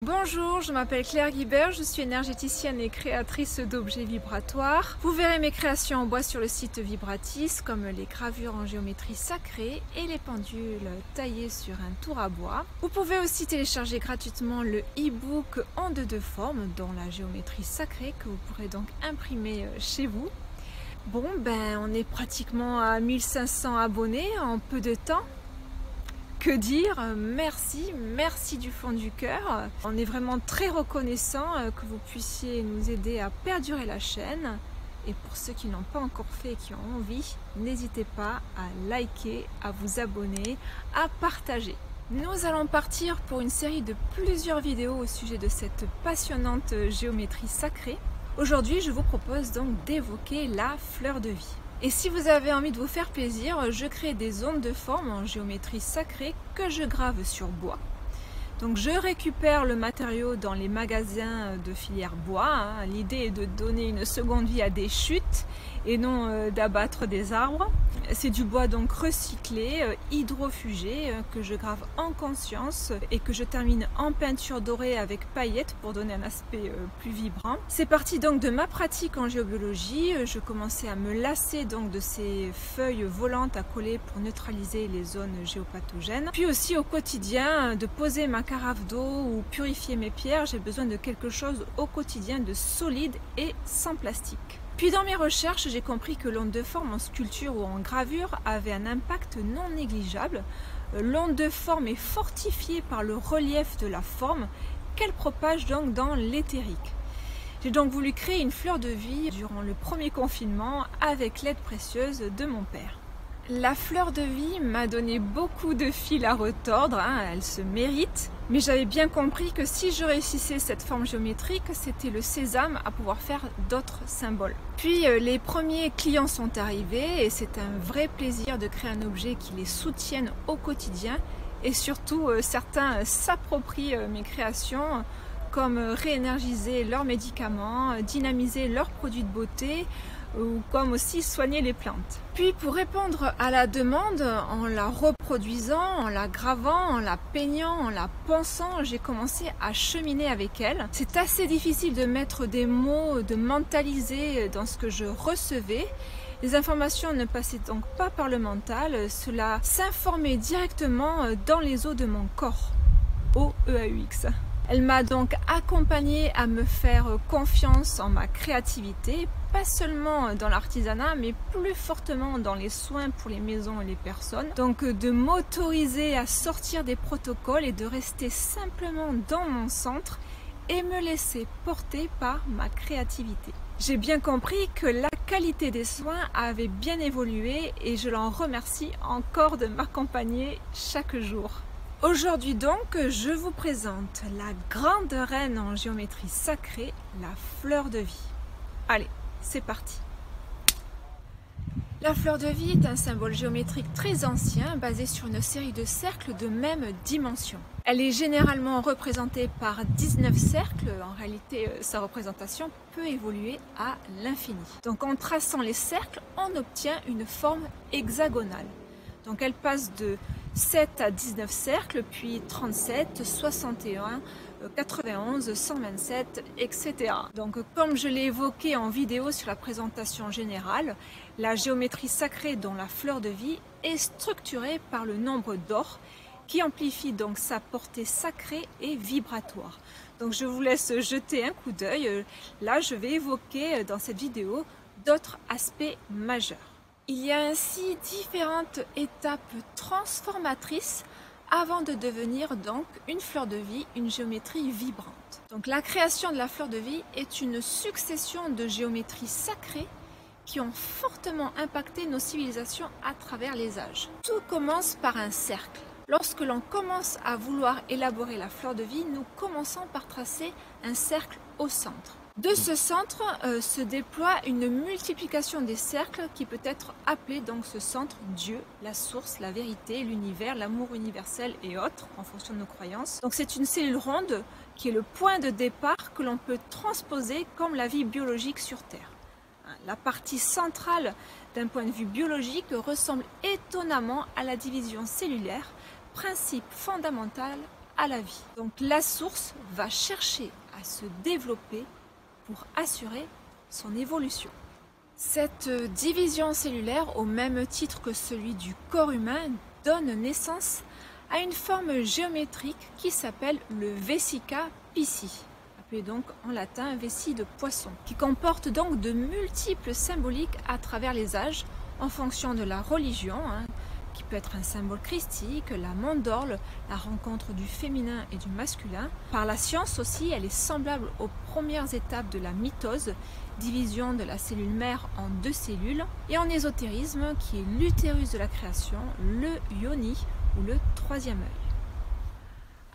Bonjour, je m'appelle Claire Guibert, je suis énergéticienne et créatrice d'objets vibratoires. Vous verrez mes créations en bois sur le site Vibratis, comme les gravures en géométrie sacrée et les pendules taillées sur un tour à bois. Vous pouvez aussi télécharger gratuitement le e-book Ondes de forme, dont la géométrie sacrée, que vous pourrez donc imprimer chez vous. Bon, on est pratiquement à 1500 abonnés en peu de temps. Que dire? Merci du fond du cœur. On est vraiment très reconnaissant que vous puissiez nous aider à perdurer la chaîne. Et pour ceux qui n'ont pas encore fait et qui ont envie, n'hésitez pas à liker, à vous abonner, à partager. Nous allons partir pour une série de plusieurs vidéos au sujet de cette passionnante géométrie sacrée. Aujourd'hui, je vous propose donc d'évoquer la fleur de vie. Et si vous avez envie de vous faire plaisir, je crée des ondes de forme en géométrie sacrée que je grave sur bois. Donc je récupère le matériau dans les magasins de filière bois. L'idée est de donner une seconde vie à des chutes et non d'abattre des arbres. C'est du bois donc recyclé, hydrofugé, que je grave en conscience et que je termine en peinture dorée avec paillettes pour donner un aspect plus vibrant. C'est parti donc de ma pratique en géobiologie. Je commençais à me lasser donc de ces feuilles volantes à coller pour neutraliser les zones géopathogènes. Puis aussi au quotidien de poser ma carafe d'eau ou purifier mes pierres, j'ai besoin de quelque chose au quotidien de solide et sans plastique. Puis dans mes recherches, j'ai compris que l'onde de forme en sculpture ou en gravure avait un impact non négligeable. L'onde de forme est fortifiée par le relief de la forme qu'elle propage donc dans l'éthérique. J'ai donc voulu créer une fleur de vie durant le premier confinement avec l'aide précieuse de mon père. La fleur de vie m'a donné beaucoup de fil à retordre, elle se mérite, mais j'avais bien compris que si je réussissais cette forme géométrique, c'était le sésame à pouvoir faire d'autres symboles. Puis les premiers clients sont arrivés et c'est un vrai plaisir de créer un objet qui les soutienne au quotidien et surtout certains s'approprient mes créations comme réénergiser leurs médicaments, dynamiser leurs produits de beauté, ou comme aussi soigner les plantes. Puis pour répondre à la demande, en la reproduisant, en la gravant, en la peignant, en la pensant, j'ai commencé à cheminer avec elle. C'est assez difficile de mettre des mots, de mentaliser dans ce que je recevais. Les informations ne passaient donc pas par le mental, cela s'informait directement dans les os de mon corps. O-E-A-U-X. Elle m'a donc accompagnée à me faire confiance en ma créativité, pas seulement dans l'artisanat, mais plus fortement dans les soins pour les maisons et les personnes. Donc de m'autoriser à sortir des protocoles et de rester simplement dans mon centre et me laisser porter par ma créativité. J'ai bien compris que la qualité des soins avait bien évolué et je l'en remercie encore de m'accompagner chaque jour. Aujourd'hui donc, je vous présente la grande reine en géométrie sacrée, la fleur de vie. Allez, c'est parti! La fleur de vie est un symbole géométrique très ancien, basé sur une série de cercles de même dimension. Elle est généralement représentée par 19 cercles, en réalité sa représentation peut évoluer à l'infini. Donc en traçant les cercles, on obtient une forme hexagonale. Donc elle passe de 7 à 19 cercles, puis 37, 61, 91, 127, etc. Donc comme je l'ai évoqué en vidéo sur la présentation générale, la géométrie sacrée dont la fleur de vie est structurée par le nombre d'or qui amplifie donc sa portée sacrée et vibratoire. Donc je vous laisse jeter un coup d'œil. Là je vais évoquer dans cette vidéo d'autres aspects majeurs. Il y a ainsi différentes étapes transformatrices avant de devenir donc une fleur de vie, une géométrie vibrante. Donc la création de la fleur de vie est une succession de géométries sacrées qui ont fortement impacté nos civilisations à travers les âges. Tout commence par un cercle. Lorsque l'on commence à vouloir élaborer la fleur de vie, nous commençons par tracer un cercle au centre. De ce centre se déploie une multiplication des cercles qui peut être appelé donc ce centre Dieu, la source, la vérité, l'univers, l'amour universel et autres en fonction de nos croyances. Donc c'est une cellule ronde qui est le point de départ que l'on peut transposer comme la vie biologique sur Terre. La partie centrale d'un point de vue biologique ressemble étonnamment à la division cellulaire, principe fondamental à la vie. Donc la source va chercher à se développer pour assurer son évolution. Cette division cellulaire, au même titre que celui du corps humain, donne naissance à une forme géométrique qui s'appelle le Vesica Piscis, appelé donc en latin vessie de poisson, qui comporte donc de multiples symboliques à travers les âges en fonction de la religion, qui peut être un symbole christique, la mandorle, la rencontre du féminin et du masculin. Par la science aussi, elle est semblable aux premières étapes de la mitose, division de la cellule mère en 2 cellules, et en ésotérisme, qui est l'utérus de la création, le yoni ou le 3e œil.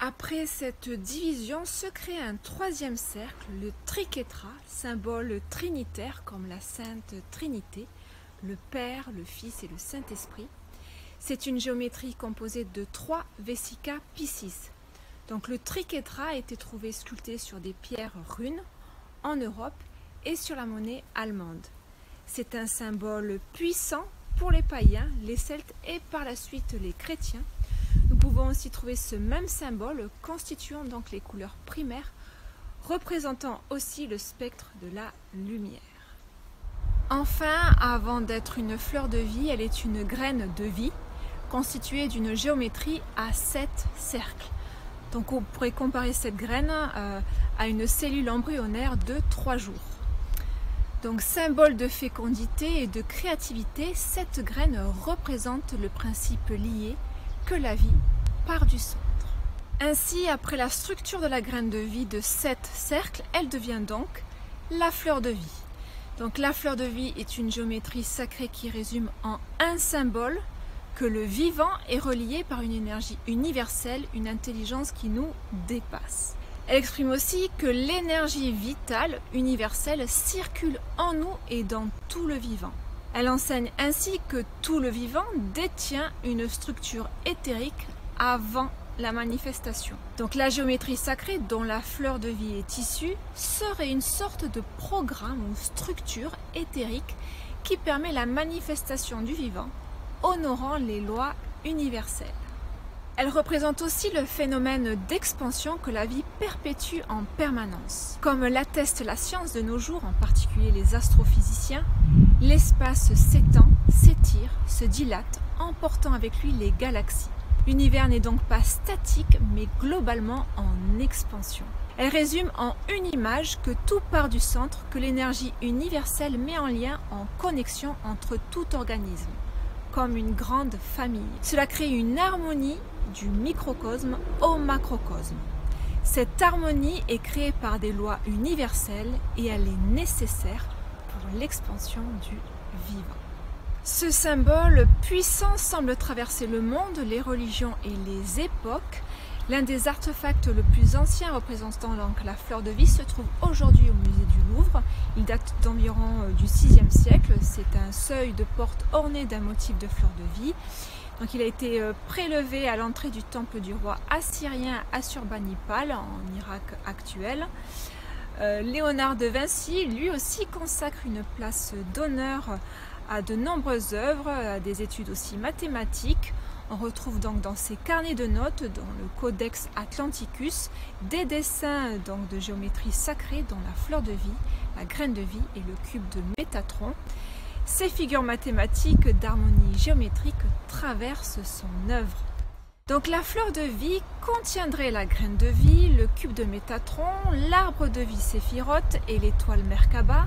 Après cette division se crée un 3e cercle, le triquetra, symbole trinitaire comme la Sainte Trinité, le Père, le Fils et le Saint-Esprit. C'est une géométrie composée de 3 Vesica Piscis. Donc le triquetra a été trouvé sculpté sur des pierres runes en Europe et sur la monnaie allemande. C'est un symbole puissant pour les païens, les Celtes et par la suite les chrétiens. Nous pouvons aussi trouver ce même symbole constituant donc les couleurs primaires, représentant aussi le spectre de la lumière. Enfin, avant d'être une fleur de vie, elle est une graine de vie, constituée d'une géométrie à 7 cercles. Donc on pourrait comparer cette graine à une cellule embryonnaire de 3 jours. Donc symbole de fécondité et de créativité, cette graine représente le principe lié que la vie part du centre. Ainsi, après la structure de la graine de vie de 7 cercles, elle devient donc la fleur de vie. Donc la fleur de vie est une géométrie sacrée qui résume en un symbole que le vivant est relié par une énergie universelle, une intelligence qui nous dépasse. Elle exprime aussi que l'énergie vitale universelle circule en nous et dans tout le vivant. Elle enseigne ainsi que tout le vivant détient une structure éthérique avant la manifestation. Donc la géométrie sacrée dont la fleur de vie est issue serait une sorte de programme ou structure éthérique qui permet la manifestation du vivant, honorant les lois universelles. Elle représente aussi le phénomène d'expansion que la vie perpétue en permanence. Comme l'atteste la science de nos jours, en particulier les astrophysiciens, l'espace s'étend, s'étire, se dilate, emportant avec lui les galaxies. L'univers n'est donc pas statique, mais globalement en expansion. Elle résume en une image que tout part du centre, que l'énergie universelle met en lien, en connexion entre tout organisme, comme une grande famille. Cela crée une harmonie du microcosme au macrocosme. Cette harmonie est créée par des lois universelles et elle est nécessaire pour l'expansion du vivant. Ce symbole puissant semble traverser le monde, les religions et les époques. L'un des artefacts le plus ancien représentant donc la fleur de vie se trouve aujourd'hui au musée du Louvre. Il date d'environ du 6e siècle. C'est un seuil de porte orné d'un motif de fleur de vie. Donc il a été prélevé à l'entrée du temple du roi assyrien Assurbanipal en Irak actuel. Léonard de Vinci, lui aussi, consacre une place d'honneur à de nombreuses œuvres, à des études aussi mathématiques. On retrouve donc dans ses carnets de notes, dans le Codex Atlanticus, des dessins donc de géométrie sacrée dont la fleur de vie, la graine de vie et le cube de Métatron. Ces figures mathématiques d'harmonie géométrique traversent son œuvre. Donc la fleur de vie contiendrait la graine de vie, le cube de Métatron, l'arbre de vie Séphiroth et l'étoile Merkaba.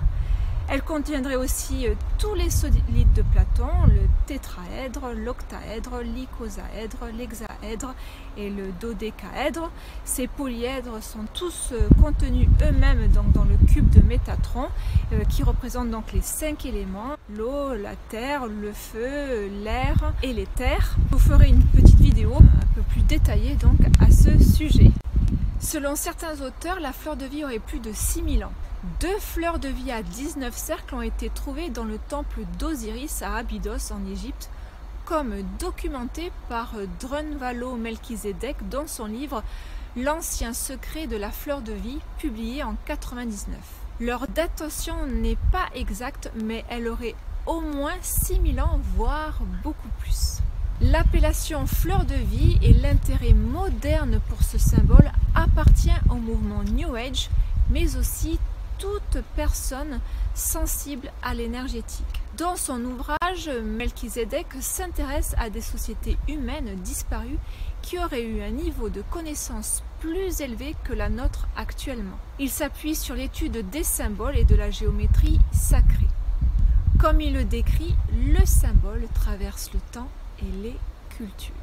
Elle contiendrait aussi tous les solides de Platon, le tétraèdre, l'octaèdre, l'icosaèdre, l'hexaèdre et le dodécaèdre. Ces polyèdres sont tous contenus eux-mêmes dans le cube de Métatron qui représente donc les 5 éléments, l'eau, la terre, le feu, l'air et l'éther. Je vous ferai une petite vidéo un peu plus détaillée donc à ce sujet. Selon certains auteurs, la fleur de vie aurait plus de 6000 ans. 2 fleurs de vie à 19 cercles ont été trouvées dans le temple d'Osiris à Abydos en Égypte, comme documenté par Drunvalo Melchizedek dans son livre L'Ancien secret de la fleur de vie, publié en 99. Leur datation n'est pas exacte, mais elle aurait au moins 6000 ans, voire beaucoup plus. L'appellation fleur de vie et l'intérêt moderne pour ce symbole appartient au mouvement New Age, mais aussi toute personne sensible à l'énergétique. Dans son ouvrage, Melchizedek s'intéresse à des sociétés humaines disparues qui auraient eu un niveau de connaissance plus élevé que la nôtre actuellement. Il s'appuie sur l'étude des symboles et de la géométrie sacrée. Comme il le décrit, le symbole traverse le temps et les cultures.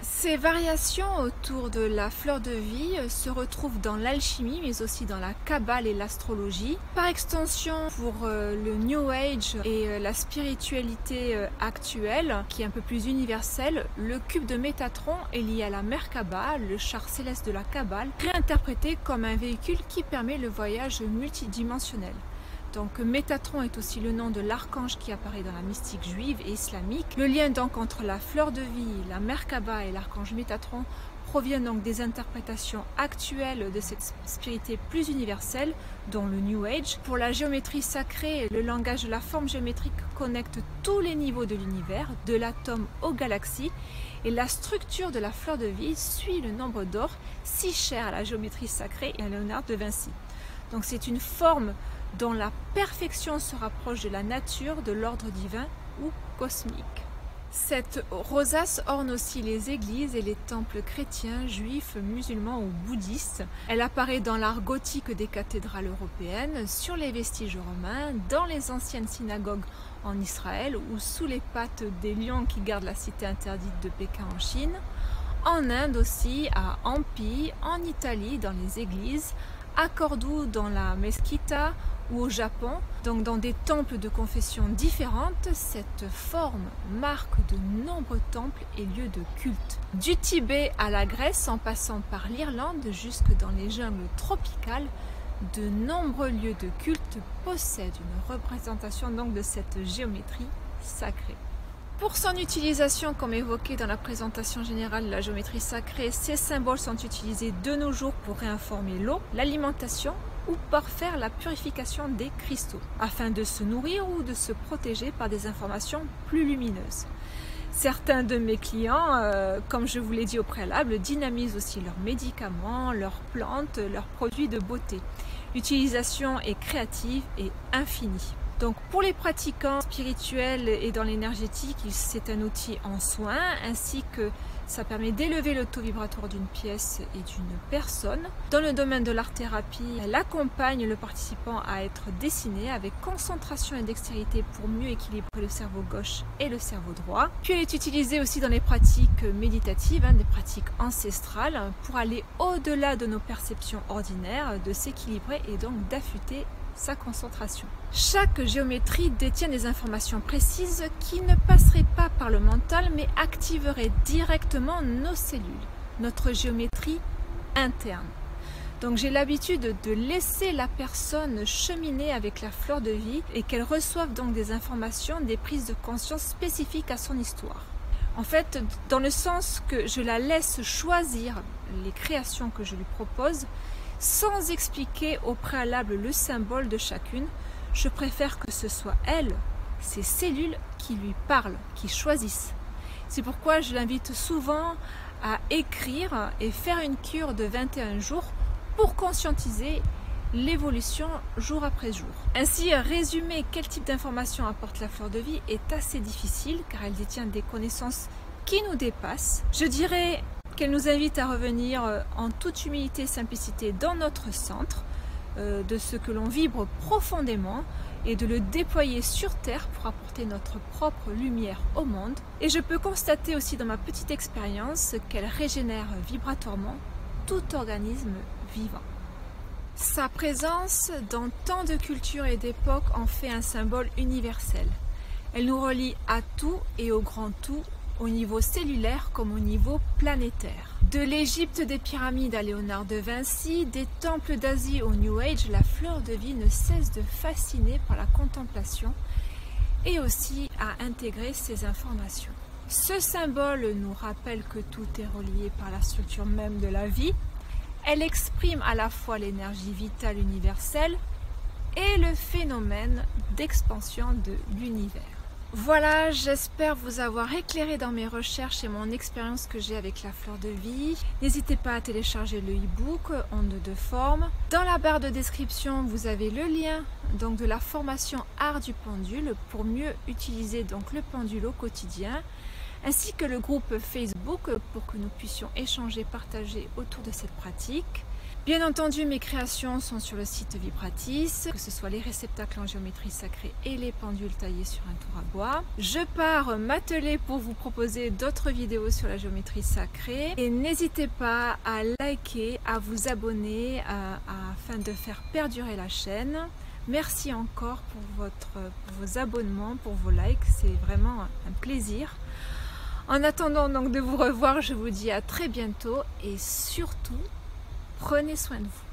Ces variations autour de la fleur de vie se retrouvent dans l'alchimie, mais aussi dans la kabbale et l'astrologie. Par extension, pour le New Age et la spiritualité actuelle, qui est un peu plus universelle, le cube de Métatron est lié à la Merkaba, le char céleste de la kabbale, réinterprété comme un véhicule qui permet le voyage multidimensionnel. Donc Métatron est aussi le nom de l'archange qui apparaît dans la mystique juive et islamique. Le lien donc entre la fleur de vie, la Merkaba et l'archange Métatron provient donc des interprétations actuelles de cette spiritualité plus universelle, dont le New Age. Pour la géométrie sacrée, le langage de la forme géométrique connecte tous les niveaux de l'univers, de l'atome aux galaxies, et la structure de la fleur de vie suit le nombre d'or, si cher à la géométrie sacrée et à Léonard de Vinci. Donc c'est une forme dont la perfection se rapproche de la nature, de l'ordre divin ou cosmique. Cette rosace orne aussi les églises et les temples chrétiens, juifs, musulmans ou bouddhistes. Elle apparaît dans l'art gothique des cathédrales européennes, sur les vestiges romains, dans les anciennes synagogues en Israël ou sous les pattes des lions qui gardent la cité interdite de Pékin en Chine, en Inde aussi, à Hampi, en Italie dans les églises, à Cordoue dans la Mesquita ou au Japon, donc dans des temples de confessions différentes, cette forme marque de nombreux temples et lieux de culte. Du Tibet à la Grèce, en passant par l'Irlande jusque dans les jungles tropicales, de nombreux lieux de culte possèdent une représentation donc de cette géométrie sacrée. Pour son utilisation, comme évoqué dans la présentation générale de la géométrie sacrée, ces symboles sont utilisés de nos jours pour réinformer l'eau, l'alimentation ou pour faire la purification des cristaux, afin de se nourrir ou de se protéger par des informations plus lumineuses. Certains de mes clients, comme je vous l'ai dit au préalable, dynamisent aussi leurs médicaments, leurs plantes, leurs produits de beauté. L'utilisation est créative et infinie. Donc pour les pratiquants spirituels et dans l'énergétique, c'est un outil en soin, ainsi que ça permet d'élever le taux vibratoire d'une pièce et d'une personne. Dans le domaine de l'art-thérapie, elle accompagne le participant à être dessiné avec concentration et dextérité pour mieux équilibrer le cerveau gauche et le cerveau droit. Puis elle est utilisée aussi dans les pratiques méditatives, des pratiques ancestrales, pour aller au-delà de nos perceptions ordinaires, de s'équilibrer et donc d'affûter sa concentration. Chaque géométrie détient des informations précises qui ne passeraient pas par le mental mais activeraient directement nos cellules, notre géométrie interne. Donc j'ai l'habitude de laisser la personne cheminer avec la fleur de vie et qu'elle reçoive donc des informations, des prises de conscience spécifiques à son histoire. En fait, dans le sens que je la laisse choisir les créations que je lui propose, sans expliquer au préalable le symbole de chacune, je préfère que ce soit elle, ses cellules, qui lui parlent, qui choisissent. C'est pourquoi je l'invite souvent à écrire et faire une cure de 21 jours pour conscientiser l'évolution jour après jour. Ainsi, résumer quel type d'information apporte la fleur de vie est assez difficile car elle détient des connaissances qui nous dépassent. Je dirais qu'elle nous invite à revenir en toute humilité et simplicité dans notre centre, de ce que l'on vibre profondément et de le déployer sur Terre pour apporter notre propre lumière au monde. Et je peux constater aussi dans ma petite expérience qu'elle régénère vibratoirement tout organisme vivant. Sa présence dans tant de cultures et d'époques en fait un symbole universel. Elle nous relie à tout et au grand tout, au niveau cellulaire comme au niveau planétaire. De l'Égypte des pyramides à Léonard de Vinci, des temples d'Asie au New Age, la fleur de vie ne cesse de fasciner par la contemplation et aussi à intégrer ces informations. Ce symbole nous rappelle que tout est relié par la structure même de la vie. Elle exprime à la fois l'énergie vitale universelle et le phénomène d'expansion de l'univers. Voilà, j'espère vous avoir éclairé dans mes recherches et mon expérience que j'ai avec la fleur de vie. N'hésitez pas à télécharger le e-book Ondes de forme. Dans la barre de description, vous avez le lien donc de la formation Art du pendule pour mieux utiliser donc le pendule au quotidien, ainsi que le groupe Facebook pour que nous puissions échanger, partager autour de cette pratique. Bien entendu, mes créations sont sur le site Vibratis, que ce soit les réceptacles en géométrie sacrée et les pendules taillés sur un tour à bois. Je pars m'atteler pour vous proposer d'autres vidéos sur la géométrie sacrée. Et n'hésitez pas à liker, à vous abonner afin de faire perdurer la chaîne. Merci encore pour vos abonnements, pour vos likes, c'est vraiment un plaisir. En attendant donc de vous revoir, je vous dis à très bientôt et surtout, prenez soin de vous.